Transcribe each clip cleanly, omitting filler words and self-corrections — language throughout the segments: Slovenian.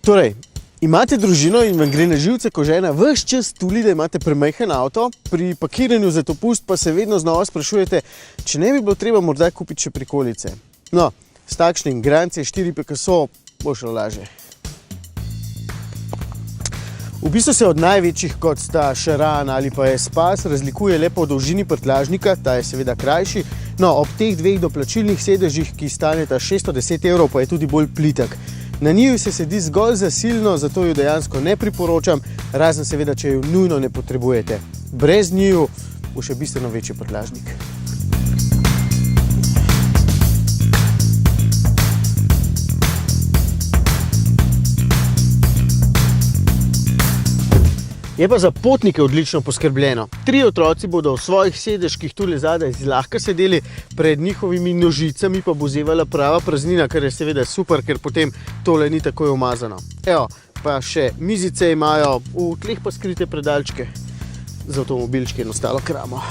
Torej, imate družino in vam gre na živce, ko žena ves čas tuli, da imate premajhen avto, pri pakiranju za dopust pa se vedno znova sprašujete, če ne bi bilo treba morda kupiti še prikolice. No, s takšnim Grand C4 Picasso bo šlo lažje. V bistvu se od največjih, kot sta Charan ali pa Espace, razlikuje le po dolžini prtljažnika, ta je seveda krajši. No, ob teh dveh doplačilnih sedežih, ki staneta 610 €, pa je tudi bolj plitek. Na njiju se sedi zgolj zasilno, zato jo dejansko ne priporočam, razen seveda, če jo nujno ne potrebujete. Brez njiju bo še bistveno večji prtljažnik. Je pa za potnike odlično poskrbljeno. 3 otroci bodo v svojih sedežkih tule zadaj zlahka sedeli, pred njihovimi nožicami pa bo zevala prava praznina, kar je seveda super, ker potem tole ni takoj umazano. Evo, pa še mizice imajo, v tleh pa skrite predalčke za avtomobilčke in ostalo kramo.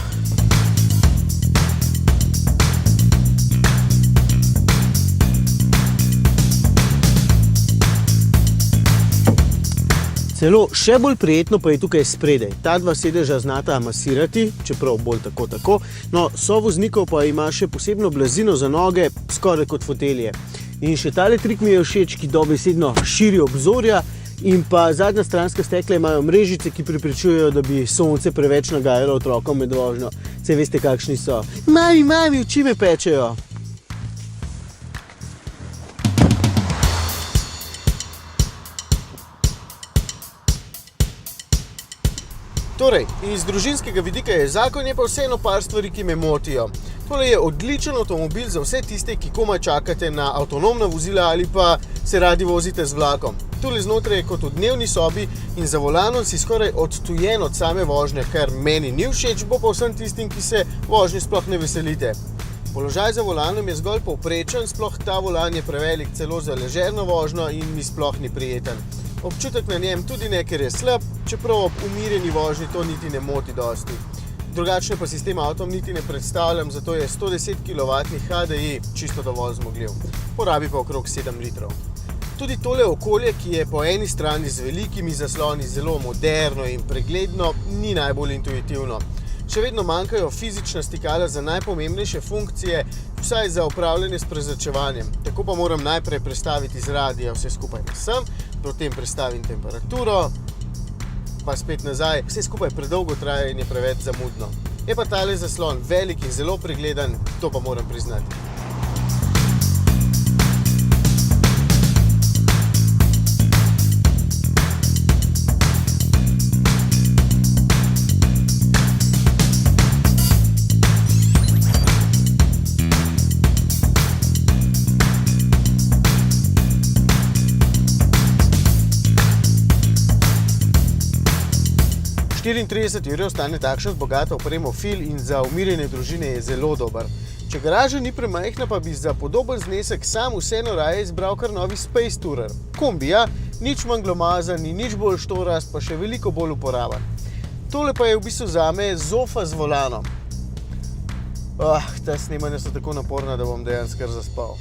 Celo še bolj prijetno pa je tukaj spredaj. Ta dva sedeža znata masirati, čeprav bolj tako. No, sovoznikov pa ima še posebno blazino za noge, skoraj kot fotelje. In še tale trik mi je všeč, ki dobesedno širi obzorja, in pa zadnja stranska stekla imajo mrežice, ki preprečujejo, da bi sonce preveč nagajalo otrokom med vožnjo. Saj veste, kakšni so. Mami, oči me pečejo. Torej, iz družinskega vidika je zakon, je pa vseeno par stvari, ki me motijo. Tole je odličen avtomobil za vse tiste, ki komaj čakate na avtonomna vozila ali pa se radi vozite z vlakom. Tole znotraj je kot v dnevni sobi in za volanom si skoraj odtujen od same vožnje, kar meni ni všeč, bo pa vsem tistim, ki se vožnje sploh ne veselite. Položaj za volanom je zgolj povprečen, sploh ta volan je prevelik celo za ležerno vožnjo in mi sploh ni prijeten. Občutek na njem tudi ne, ker je slab, čeprav ob umirjeni vožnji to niti ne moti dosti. Drugačne pa si s tem avtom niti ne predstavljam, zato je 110 kW HDI čisto dovolj zmogljiv. Porabi pa okrog 7 litrov. Tudi tole okolje, ki je po eni strani z velikimi zasloni zelo moderno in pregledno, ni najbolj intuitivno. Še vedno manjkajo fizična stikala za najpomembnejše funkcije, vsaj za upravljanje s prezračevanjem. Tako pa moram najprej prestaviti z radija vse skupaj sem, potem prestavim temperaturo, pa spet nazaj. Vse skupaj predolgo traja in je preveč zamudno. Je pa tale zaslon velik in zelo pregleden, to pa moram priznati. 34 € stane takšen z bogato opremo fil in za umirjene družine je zelo dober. Če garaža ni premajhna, pa bi za podoben znesek sam vseeno raje izbral kar novi Space Tourer. Kombija, nič manj glomazan in nič bolj štorast, pa še veliko bolj uporaben. Tole pa je v bistvu zame zofa z volanom. Ta snemanja so tako naporna, da bom dejansko kar zaspal.